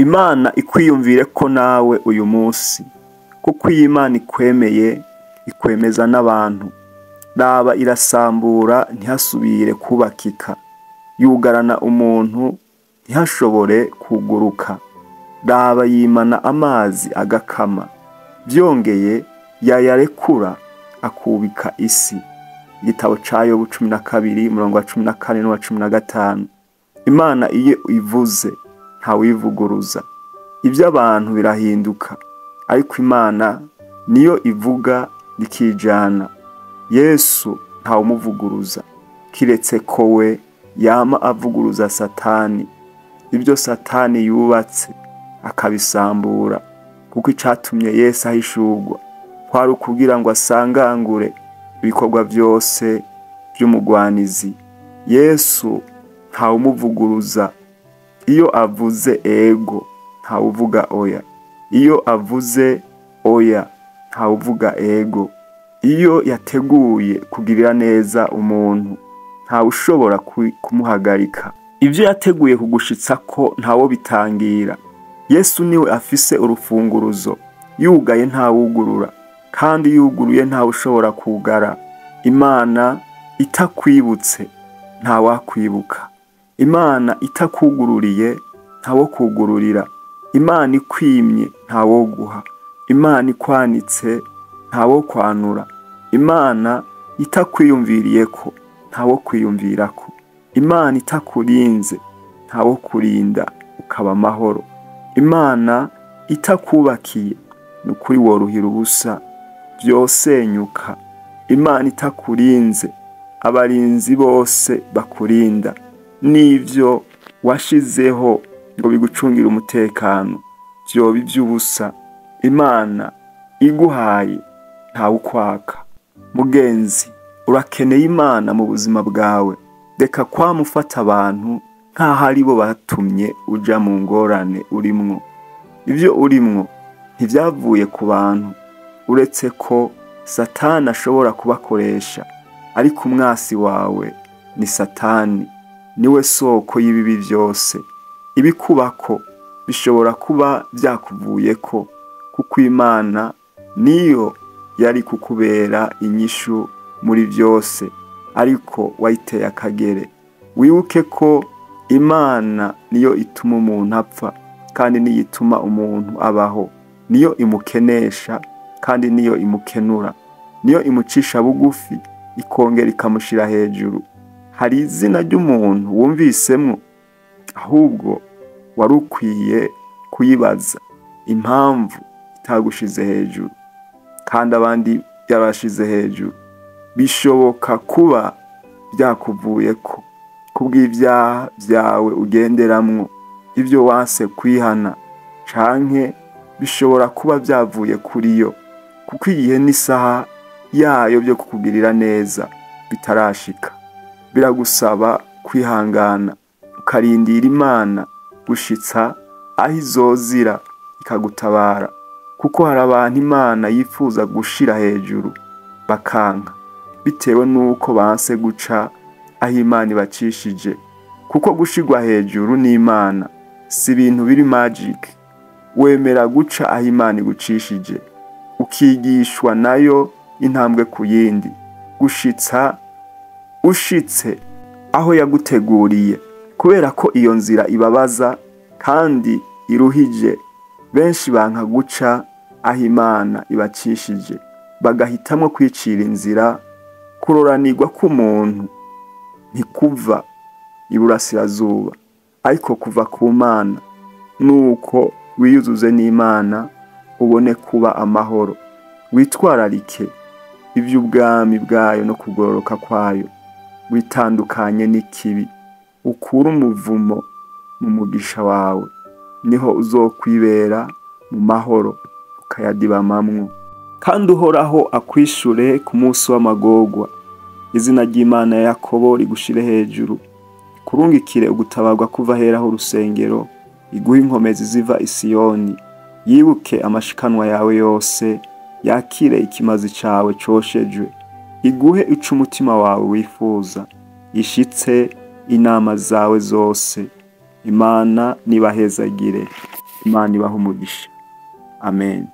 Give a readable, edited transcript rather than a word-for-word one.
Imana ikwiyumvireko nawe uyu munsi, kuko iyi Imana ikwemeye ikwemeza n'abantu. Raba irasambura ntihasubire kubakika, yugarana umuntu ntihashobore kuguruka. Raba yimana amazi agakama, byongeye yayarekura akubika isi. Igitabo ca Yobu 12:14-15. Imana iyo ivuze ntawivuguruza. Ibyo abantu birahinduka, ariko Imana niyo ivuga rikijana. Yesu ntawumuvuguruza, kiretse ko we yama avuguruza Satani. Ibyo Satani yubatse akabisambura, kuko icatumye Yesu ahishurwa kwari ukugira ngo asangangure ibikorwa byose by'umugwanizi. Yesu ntawumuvuguruza. Iyo avuze ego ntawuvuga oya. Iyo avuze oya ntawuvuga ego. Iyo yateguye kugirira neza umuntu ntawushobora kumuhagarika. Ibyo yateguye kugushitsa ko ntawo bitangira. Yesu niwe afise urufunguruzo, yugaye ntawugurura, kandi yuguruye ntawushobora kugara. Imana itakwibutse ntawakwibuka. Imana itakugururiye ntawo kugururira. Imana ikwimye ntawoguha. Imana ikwanitse ntawo kwanura. Imana itakwiyumviriyeko ntawo kwiyumvirako. Imana itakurinze ntawo kurinda ukaba amahoro. Imana itakubakiye nukuri woruhira ubusa, byosenyuka. Imana itakurinze abarinzi bose bakurinda, n'ivyo washizeho ngo bigucungira umutekano byoba iby'ubusa. Imana iguhaye ntawukwaka. Mugenzi, urakeneye Imana mu buzima bwawe. Reka kwamufata abantu nkaho ari bo batumye uja mu ngorane urimwo. Ibyo urimwo ntivyavuye ku bantu, uretse ko Satani ashobora kubakoresha, ariko umwasi wawe ni Satani, niwe soko y'ibibi byose. Ibikubako bishobora kuba byakuvuyeko, kuko Imana niyo yari kukubera inyishu muri byose, ariko wayiteye akagere. Wibuke ko Imana niyo ituma umuntu apfa, kandi niyo ituma umuntu abaho. Niyo imukenesha, kandi niyo imukenura. Niyo imucisha bugufi, ikongera ikamushira hejuru. Hari izina ry'umuntu wumvisemwo, ahubwo wari ukwiye kuyibaza impamvu itagushize hejuru, kandi abandi yarashize hejuru. Bishoboka kuba byakuvuyeko kubw'ibyaha byawe ugenderamwo, ibyo wanse kwihana, canke bishobora kuba byavuye kuri yo, kuko igihe n'isaha yayo byo kukugirira neza bitarashika. Biragusaba kwihangana, ukarindira Imana gushitsa aho izozira ikagutabara, kuko hari abantu Imana yifuza gushira hejuru bakanka, bitewe nuko banse guca aho Imana ibacishije. Kuko gushigwa hejuru n'Imana si ibintu biri magic. Wemera guca aho Imana igucishije, ukigishwa nayo intambwe ku yindi, gushitsa ushitse aho yaguteguriye. Kubera ko iyo nzira ibabaza kandi iruhije, benshi banka guca aho Imana ibacishije, bagahitamwo kwicira inzira. Kuroranirwa k'umuntu ntikuva iburasirazuba, ariko kuva ku Mana. Nuko wiyuzuze n'Imana ubone kuba amahoro. Witwararike iby'ubwami bwayo no kugororoka kwayo. Witandukanye n'ikibi, ukura umuvumo mu mugisha wawe. Niho uzokwibera mu mahoro, ukayadibamamwo. Kandi Uhoraho akwishure ku munsi w'amagorwa. Izina ry'Imana ya Yakobo rigushire hejuru. Kurungikire ugutabarwa kuva heraho urusengero, iguhe inkomezi ziva i Siyoni. Yibuke amashikanwa yawe yose, yakire ikimazi cawe coshejwe. Iguhe ico umutima wawe wifuza, ishitse inama zawe zose. Imana nibahezagire. Imana ibahe umugisha. Amen.